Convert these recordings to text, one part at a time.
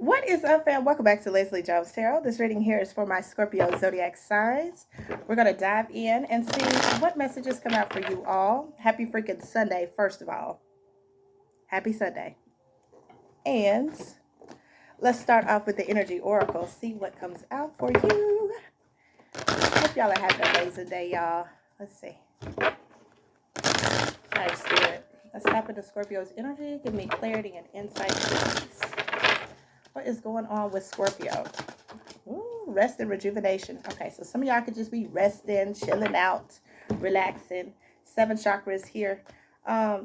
What is up, fam? Welcome back to Lesley Jones Tarot. This reading here is for my Scorpio Zodiac signs. We're going to dive in and see what messages come out for you all. Happy freaking Sunday, first of all. Happy Sunday. And let's start off with the Energy Oracle. See what comes out for you. Hope y'all are having an amazing day, y'all. Let's see. Nice, Spirit. Let's tap into Scorpio's energy. Give me clarity and insight, please. What is going on with Scorpio? Ooh, rest and rejuvenation. Okay, so some of y'all could just be resting, chilling out, relaxing. 7 chakras here. I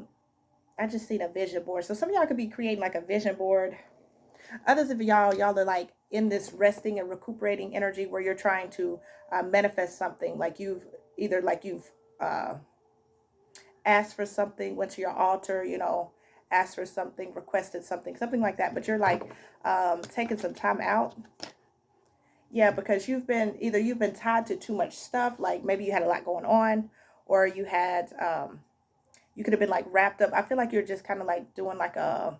just seen a vision board. So some of y'all could be creating like a vision board. Others of y'all are like in this resting and recuperating energy where you're trying to manifest something. Like you've asked for something, went to your altar, you know, asked for something, requested something like that, but you're like taking some time out. Yeah, because you've been tied to too much stuff. Like maybe you had a lot going on, or you had you could have been like wrapped up. I feel like you're just kind of like doing like a,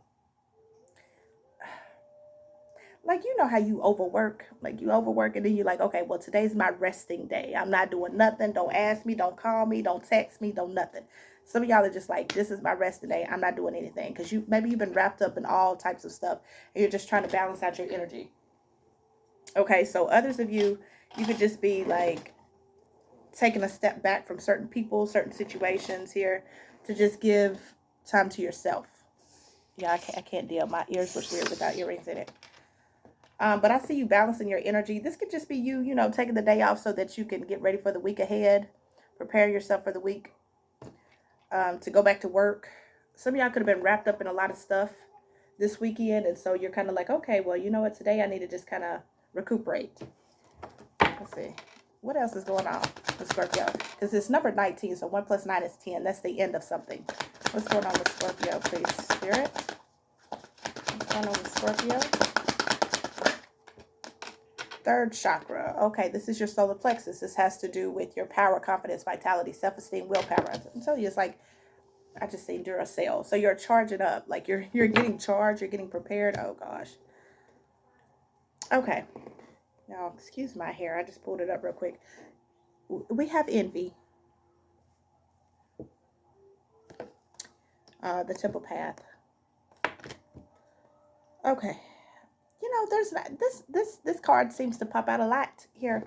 like, you know how you overwork, and then you're like, okay, well, today's my resting day. I'm not doing nothing. Don't ask me, don't call me, don't text me, don't nothing. Some of y'all are just like, this is my resting day. I'm not doing anything, because maybe you've been wrapped up in all types of stuff and you're just trying to balance out your energy. Okay, so others of you could just be like taking a step back from certain people, certain situations here to just give time to yourself. Yeah, I can't deal. My ears look weird without earrings in it. But I see you balancing your energy. This could just be you, you know, taking the day off so that you can get ready for the week ahead, prepare yourself for the week, to go back to work. Some of y'all could have been wrapped up in a lot of stuff this weekend, and so you're kind of like, okay, well, you know what, today I need to just kind of recuperate. Let's see. What else is going on with Scorpio? Because it's number 19, so 1 plus 9 is 10. That's the end of something. What's going on with Scorpio, please, Spirit? What's going on with Scorpio? 3rd chakra. Okay, this is your solar plexus. This has to do with your power, confidence, vitality, self-esteem, willpower. I'm telling you, it's like, I just seen Duracell. So you're charging up. Like you're getting charged. You're getting prepared. Oh, gosh. Okay. Now, excuse my hair. I just pulled it up real quick. We have envy. The temple path. Okay. You know, there's not, this card seems to pop out a lot here.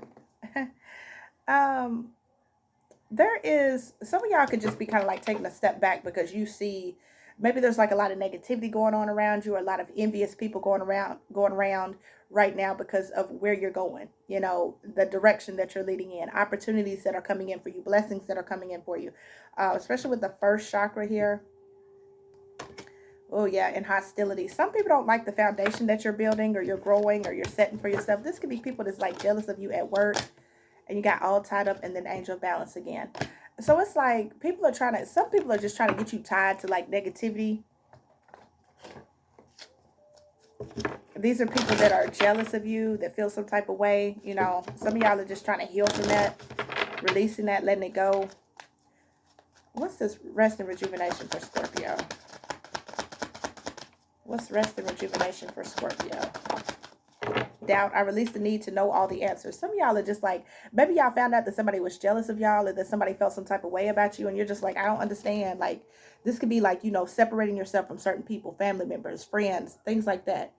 There is, some of y'all could just be kind of like taking a step back because you see maybe there's like a lot of negativity going on around you, or a lot of envious people going around right now because of where you're going, you know, the direction that you're leading in, opportunities that are coming in for you, blessings that are coming in for you, especially with the 1st chakra here. Oh, yeah, and hostility. Some people don't like the foundation that you're building, or you're growing, or you're setting for yourself. This could be people that's like jealous of you at work, and you got all tied up, and then angel balance again. So it's like some people are just trying to get you tied to like negativity. These are people that are jealous of you, that feel some type of way. You know, some of y'all are just trying to heal from that, releasing that, letting it go. What's this rest and rejuvenation for Scorpio? What's rest and rejuvenation for Scorpio? Doubt. I release the need to know all the answers. Some of y'all are just like, maybe y'all found out that somebody was jealous of y'all, or that somebody felt some type of way about you, and you're just like, I don't understand. Like, this could be like, you know, separating yourself from certain people, family members, friends, things like that.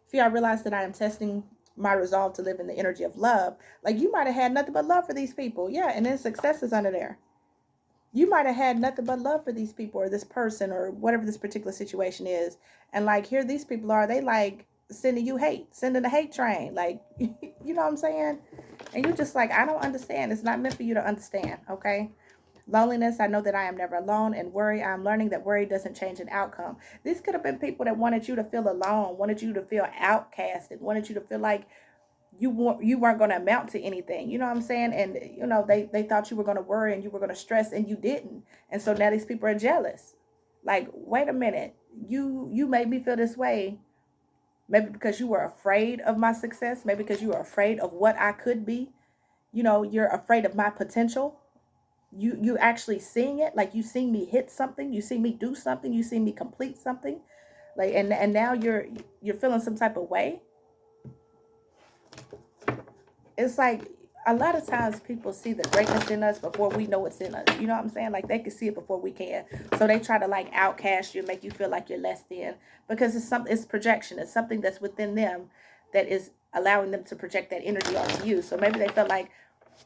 If y'all realize that I am testing my resolve to live in the energy of love, like you might have had nothing but love for these people. Yeah, and then success is under there. You might have had nothing but love for these people, or this person, or whatever this particular situation is. And like, here these people are, they like sending you hate, sending the hate train. Like, you know what I'm saying? And you're just like, I don't understand. It's not meant for you to understand, okay? Loneliness, I know that I am never alone. And worry, I'm learning that worry doesn't change an outcome. These could have been people that wanted you to feel alone, wanted you to feel outcasted, wanted you to feel like you weren't going to amount to anything. You know what I'm saying? And, you know, they thought you were going to worry and you were going to stress, and you didn't. And so now these people are jealous. Like, wait a minute. You made me feel this way. Maybe because you were afraid of my success. Maybe because you were afraid of what I could be. You know, you're afraid of my potential. You actually seeing it. Like, you see me hit something. You see me do something. You see me complete something. Like, and now you're feeling some type of way. it's like a lot of times people see the greatness in us before we know it's in us. You know what I'm saying? Like they can see it before we can. So they try to like outcast you, make you feel like you're less than, because it's projection. It's something that's within them that is allowing them to project that energy onto you. So maybe they felt like,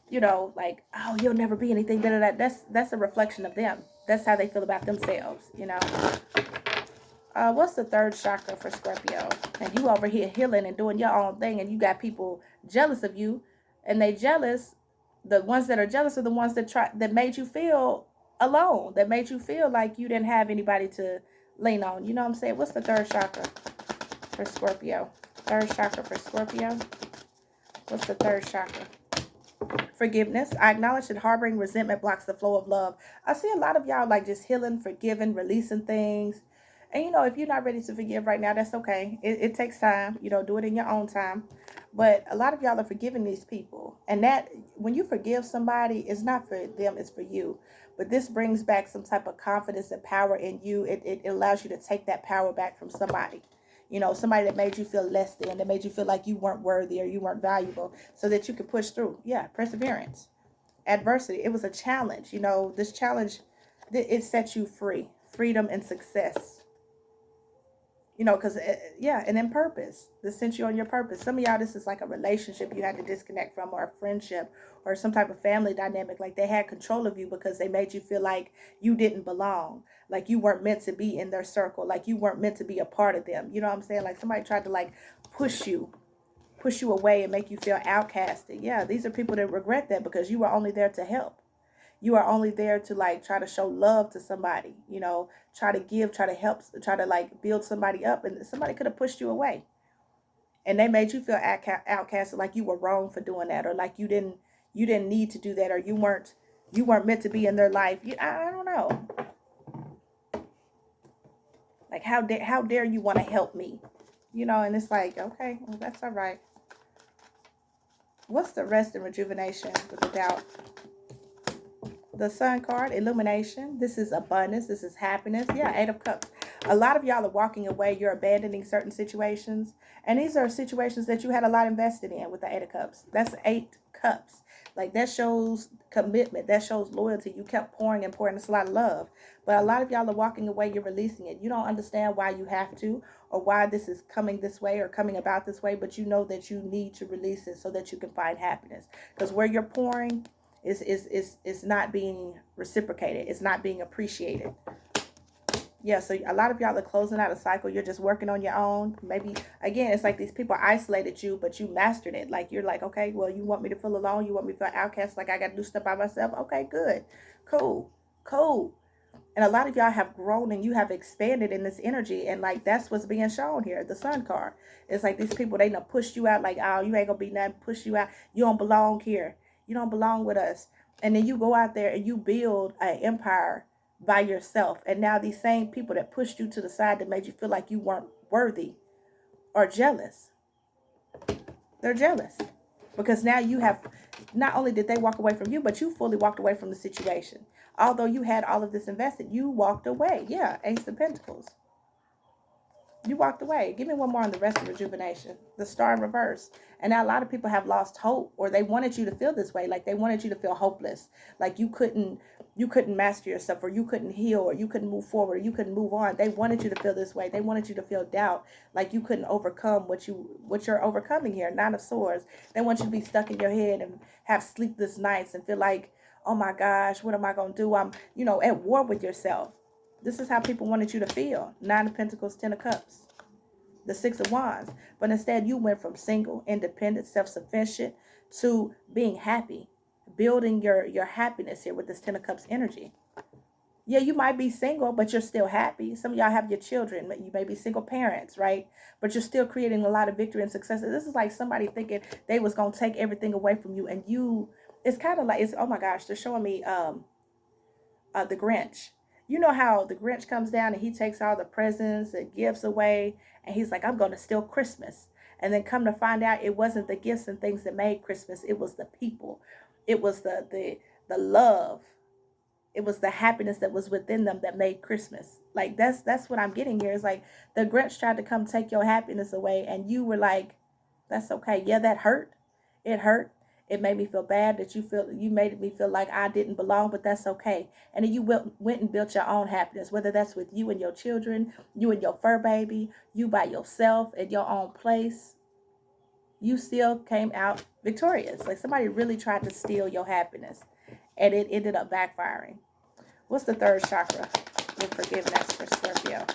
you know, like, oh, you'll never be anything. Da, da, da. That's a reflection of them. That's how they feel about themselves. You know. What's the third chakra for Scorpio? And you over here healing and doing your own thing, and you got people jealous of you, and they jealous. The ones that are jealous are the ones that made you feel alone, that made you feel like you didn't have anybody to lean on. You know what I'm saying? What's the third chakra for Scorpio? Third chakra for Scorpio. What's the third chakra? Forgiveness. I acknowledge that harboring resentment blocks the flow of love. I see a lot of y'all like just healing, forgiving, releasing things. And you know, if you're not ready to forgive right now, that's okay. It takes time. You know, do it in your own time. But a lot of y'all are forgiving these people. And that, when you forgive somebody, it's not for them, it's for you. But this brings back some type of confidence and power in you. It allows you to take that power back from somebody. You know, somebody that made you feel less than, that made you feel like you weren't worthy or you weren't valuable, so that you could push through. Yeah, perseverance. Adversity. It was a challenge. You know, this challenge, it sets you free. Freedom and success. You know, because, yeah, and then purpose. This sent you on your purpose. Some of y'all, this is like a relationship you had to disconnect from, or a friendship, or some type of family dynamic. Like they had control of you because they made you feel like you didn't belong. Like you weren't meant to be in their circle. Like you weren't meant to be a part of them. You know what I'm saying? Like somebody tried to like push you away and make you feel outcasted. Yeah, these are people that regret that because you were only there to help. You are only there to like try to show love to somebody, you know, try to give, try to help, try to like build somebody up, and somebody could have pushed you away, and they made you feel outcasted, like you were wrong for doing that, or like you didn't need to do that, or you weren't meant to be in their life. I don't know, like how dare you want to help me, you know? And it's like, okay, well, that's all right. What's the rest and rejuvenation with the doubt? The Sun card, illumination. This is abundance. This is happiness. Yeah, Eight of Cups. A lot of y'all are walking away. You're abandoning certain situations. And these are situations that you had a lot invested in with the Eight of Cups. That's 8 cups. Like that shows commitment. That shows loyalty. You kept pouring and pouring. It's a lot of love. But a lot of y'all are walking away. You're releasing it. You don't understand why you have to, or why this is coming this way or coming about this way. But you know that you need to release it so that you can find happiness. Because where you're pouring, is not being reciprocated. It's not being appreciated. Yeah, so a lot of y'all are closing out a cycle. You're just working on your own. Maybe, again, it's like these people isolated you, but you mastered it. Like, you're like, okay, well, you want me to feel alone? You want me to feel outcast? Like, I got to do stuff by myself? Okay, good. Cool. And a lot of y'all have grown and you have expanded in this energy. And, like, that's what's being shown here. The Sun card. It's like these people, they done pushed you out. Like, oh, you ain't going to be nothing. Push you out. You don't belong here. You don't belong with us. And then you go out there and you build an empire by yourself. And now these same people that pushed you to the side, that made you feel like you weren't worthy, are jealous. They're jealous. Because now you have, not only did they walk away from you, but you fully walked away from the situation. Although you had all of this invested, you walked away. Yeah, Ace of Pentacles. You walked away. Give me one more on the rest of rejuvenation. The Star in reverse. And now a lot of people have lost hope, or they wanted you to feel this way. Like they wanted you to feel hopeless. Like you couldn't master yourself, or you couldn't heal, or you couldn't move forward, or you couldn't move on. They wanted you to feel this way. They wanted you to feel doubt. Like you couldn't overcome what you're overcoming here. 9 of Swords. They want you to be stuck in your head and have sleepless nights and feel like, oh my gosh, what am I going to do? I'm, at war with yourself. This is how people wanted you to feel. 9 of Pentacles, 10 of Cups. The 6 of Wands. But instead you went from single, independent, self-sufficient to being happy. Building your happiness here with this 10 of Cups energy. Yeah, you might be single, but you're still happy. Some of y'all have your children. You may be single parents, right? But you're still creating a lot of victory and success. This is like somebody thinking they was going to take everything away from you. And it's kind of like, oh my gosh, they're showing me the Grinch. You know how the Grinch comes down and he takes all the presents and gifts away, and he's like, I'm going to steal Christmas. And then come to find out, it wasn't the gifts and things that made Christmas. It was the people. It was the love. It was the happiness that was within them that made Christmas. Like that's what I'm getting here. It's like the Grinch tried to come take your happiness away, and you were like, that's okay. Yeah, that hurt. It hurt. It made me feel bad that you made me feel like I didn't belong, but that's okay. And then you went and built your own happiness, whether that's with you and your children, you and your fur baby, you by yourself at your own place. You still came out victorious. Like somebody really tried to steal your happiness, and it ended up backfiring. What's the third chakra with forgiveness for Scorpio?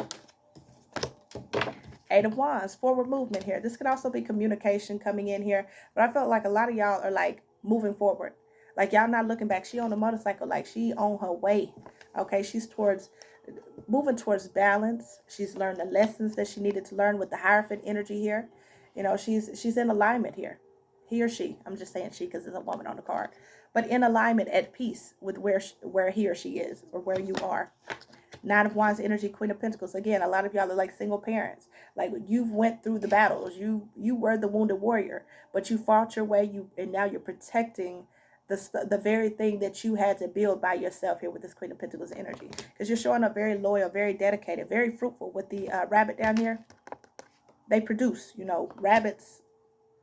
Eight of Wands, forward movement here. This could also be communication coming in here, but I felt like a lot of y'all are like moving forward. Like y'all not looking back. She on the motorcycle, like she on her way. Okay, she's moving towards balance. She's learned the lessons that she needed to learn with the Hierophant energy here. You know, she's in alignment here. He or she. I'm just saying she because there's a woman on the card. But in alignment, at peace with where he or she is, or where you are. Nine of Wands energy, Queen of Pentacles. Again, a lot of y'all are like single parents. Like you've went through the battles. You were the wounded warrior, but you fought your way. And now you're protecting the very thing that you had to build by yourself here with this Queen of Pentacles energy. Because you're showing up very loyal, very dedicated, very fruitful. With the rabbit down here, they produce. You know, rabbits,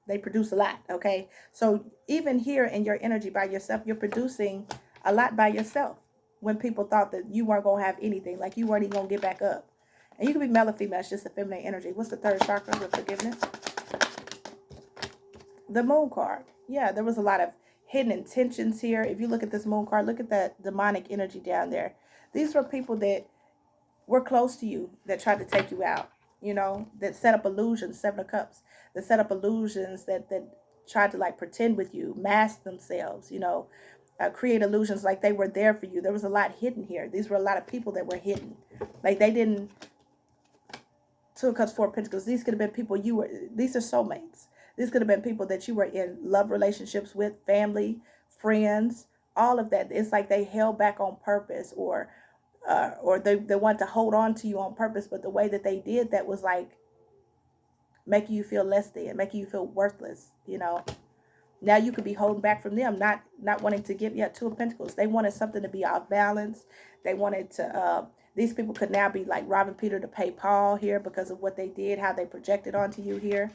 they produce a lot. Okay, so even here in your energy by yourself, you're producing a lot by yourself. When people thought that you weren't going to have anything, like you weren't even going to get back up. And you can be male or female, it's just a feminine energy. What's the third chakra with forgiveness? The Moon card. Yeah, there was a lot of hidden intentions here. If you look at this Moon card, look at that demonic energy down there. These were people that were close to you that tried to take you out, you know, that set up illusions, Seven of Cups, that set up illusions that tried to like pretend with you, mask themselves, you know, create illusions like they were there for you. There was a lot hidden here. These were a lot of people that were hidden. Like they didn't. Two of Cups, Four of Pentacles. These could have been people these are soulmates. These could have been people that you were in love relationships with, family, friends, all of that. It's like they held back on purpose, or they want to hold on to you on purpose. But the way that they did that was like making you feel less than, making you feel worthless, you know. Now you could be holding back from them, not wanting to give yet. Two of Pentacles. They wanted something to be off balance. They wanted to, these people could now be like robbing Peter to pay Paul here because of what they did, how they projected onto you here.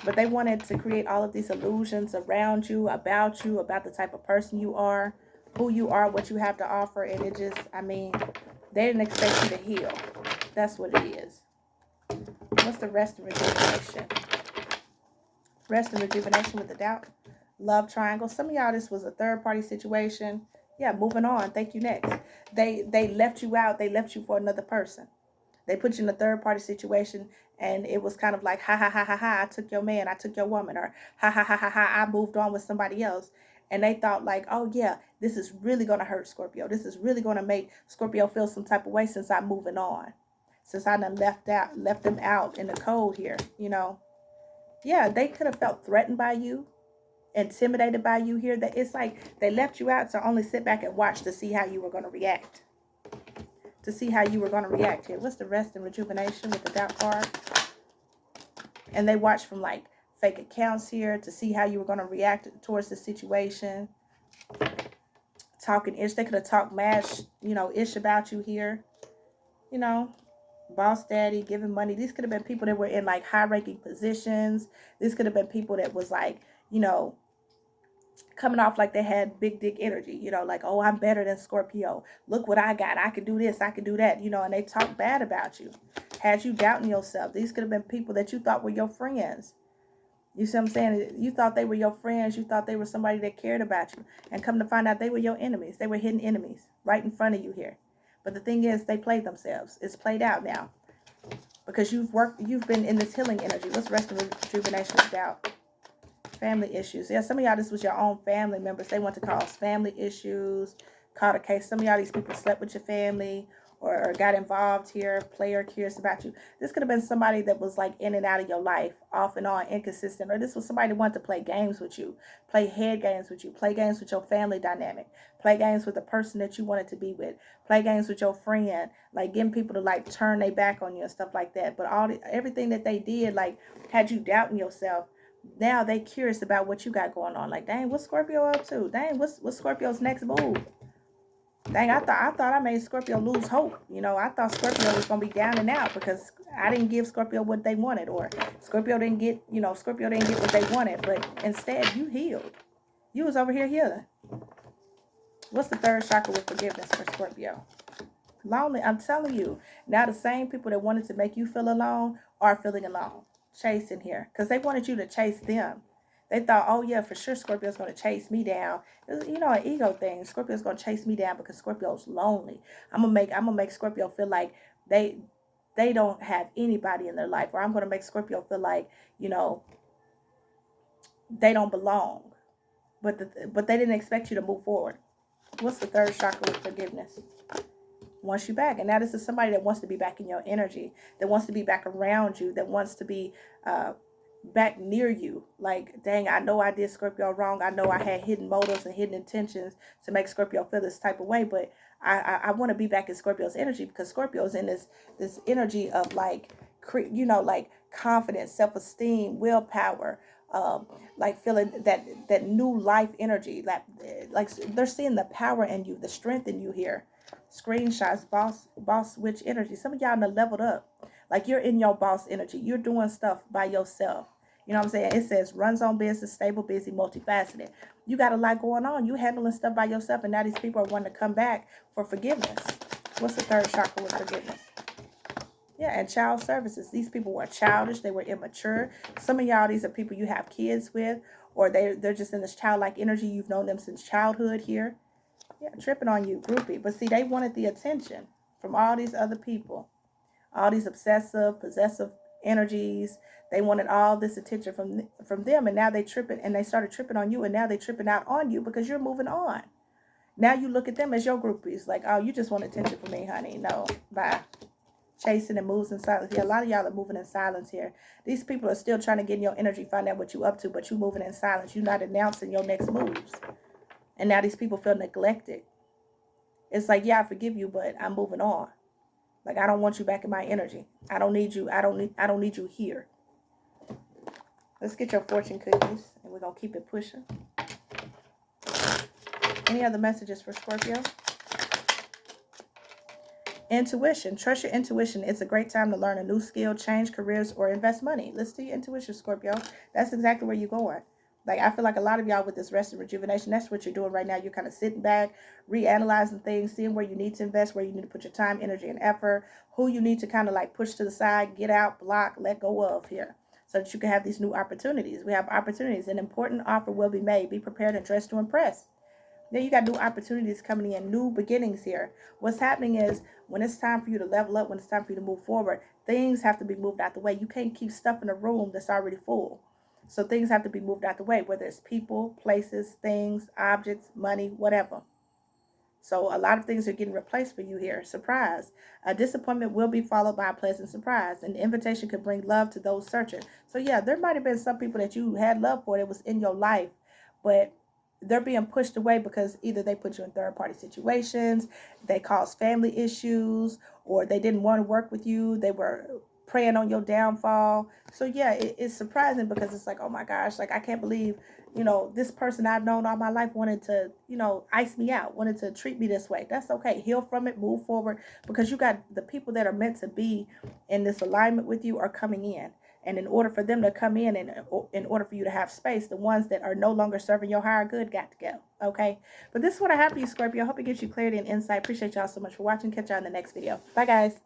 But they wanted to create all of these illusions around you, about the type of person you are, who you are, what you have to offer. And it just, I mean, they didn't expect you to heal. That's what it is. What's the rest and rejuvenation? Rest and rejuvenation with the doubt. Love triangle. Some of y'all, this was a third party situation. Yeah, moving on. Thank you. Next. They left you out. They left you for another person. They put you in a third party situation, and it was kind of like, ha ha ha ha ha, I took your man, I took your woman, or ha ha ha ha ha, I moved on with somebody else. And they thought like, oh yeah, this is really going to hurt Scorpio. This is really going to make Scorpio feel some type of way since I'm moving on. Since I done left them out in the cold here, you know. Yeah, they could have felt threatened by you, intimidated by you here. That it's like they left you out to only sit back and watch to see how you were going to react. To see how you were going to react here. What's the rest and rejuvenation with the doubt card? And they watched from like fake accounts here to see how you were going to react towards the situation. Talking ish. They could have talked mad, you know, ish about you here. You know. Boss daddy, giving money. These could have been people that were in like high ranking positions. These could have been people that was like, you know, coming off like they had big dick energy, you know, like, oh, I'm better than Scorpio. Look what I got. I could do this. I could do that, you know, and they talk bad about you. Had you doubting yourself. These could have been people that you thought were your friends. You see what I'm saying? You thought they were your friends. You thought they were somebody that cared about you. And come to find out they were your enemies. They were hidden enemies right in front of you here. But the thing is, they played themselves. It's played out now. Because you've been in this healing energy. What's rest and rejuvenation about? Family issues. Yeah, some of y'all, this was your own family members. They want to cause family issues, caught a case. Some of y'all, these people slept with your family or got involved here, player curious about you. This could have been somebody that was like in and out of your life, off and on, inconsistent. Or this was somebody that wanted to play games with you, play head games with you, play games with your family dynamic, play games with the person that you wanted to be with, play games with your friend, like getting people to like turn their back on you and stuff like that. But everything that they did, like had you doubting yourself. Now they curious about what you got going on. Like, dang, what's Scorpio up to? Dang, what's Scorpio's next move? Dang, I thought I made Scorpio lose hope. You know, I thought Scorpio was gonna be down and out because I didn't give Scorpio what they wanted, or Scorpio didn't get what they wanted. But instead, you healed. You was over here healing. What's the third chakra with forgiveness for Scorpio? Lonely. I'm telling you. Now the same people that wanted to make you feel alone are feeling alone. Chasing here. Because they wanted you to chase them. They thought, oh yeah, for sure Scorpio's going to chase me down. It was, you know, an ego thing. Scorpio's going to chase me down because Scorpio's lonely. I'm gonna make Scorpio feel like they don't have anybody in their life. Or I'm going to make Scorpio feel like, you know, they don't belong. But they didn't expect you to move forward. What's the third chakra with forgiveness? Wants you back. And now this is somebody that wants to be back in your energy, that wants to be back around you, that wants to be back near you. Like, dang, I know I did Scorpio wrong. I know I had hidden motives and hidden intentions to make Scorpio feel this type of way, but I want to be back in Scorpio's energy, because Scorpio's in this energy of like, you know, like confidence, self-esteem, willpower, like feeling that new life energy, that like they're seeing the power in you, the strength in you here. Screenshots, boss witch energy. Some of y'all done leveled up. Like, you're in your boss energy. You're doing stuff by yourself. You know what I'm saying? It says runs on business, stable, busy, multifaceted. You got a lot going on. You handling stuff by yourself, and now these people are wanting to come back for forgiveness. What's the third chakra with forgiveness? Yeah, and child services. These people were childish. They were immature. Some of y'all, these are people you have kids with, or they're just in this childlike energy. You've known them since childhood here. Yeah, tripping on you, groupie. But see, they wanted the attention from all these other people. All these obsessive, possessive energies. They wanted all this attention from them, and now they tripping, and they started tripping on you, and now they tripping out on you because you're moving on. Now you look at them as your groupies, like, oh, you just want attention from me, honey. No, bye. Chasing and moves in silence. Yeah, a lot of y'all are moving in silence here. These people are still trying to get in your energy, find out what you up to, but you moving in silence. You're not announcing your next moves. And now these people feel neglected. It's like, yeah, I forgive you, but I'm moving on. Like, I don't want you back in my energy. I don't need you. I don't need you here. Let's get your fortune cookies, and we're gonna keep it pushing. Any other messages for Scorpio? Intuition. Trust your intuition. It's a great time to learn a new skill, change careers, or invest money. Listen to your intuition, Scorpio. That's exactly where you're going. Like, I feel like a lot of y'all with this rest and rejuvenation, that's what you're doing right now. You're kind of sitting back, reanalyzing things, seeing where you need to invest, where you need to put your time, energy, and effort, who you need to kind of like push to the side, get out, block, let go of here, so that you can have these new opportunities. We have opportunities. An important offer will be made. Be prepared and dressed to impress. Then you got new opportunities coming in, new beginnings here. What's happening is, when it's time for you to level up, when it's time for you to move forward, things have to be moved out the way. You can't keep stuff in a room that's already full. So things have to be moved out the way, whether it's people, places, things, objects, money, whatever. So a lot of things are getting replaced for you here. Surprise. A disappointment will be followed by a pleasant surprise. An invitation could bring love to those searching. So yeah, there might have been some people that you had love for that was in your life, but they're being pushed away because either they put you in third-party situations, they caused family issues, or they didn't want to work with you. They were preying on your downfall. So yeah, it's surprising, because it's like, oh my gosh, like, I can't believe, you know, this person I've known all my life wanted to, you know, ice me out, wanted to treat me this way. That's okay. Heal from it, move forward, because you got the people that are meant to be in this alignment with you are coming in. And in order for them to come in, and in order for you to have space, the ones that are no longer serving your higher good got to go. Okay? But this is what I have for you, Scorpio. I hope it gives you clarity and insight. Appreciate y'all so much for watching. Catch y'all in the next video. Bye, guys.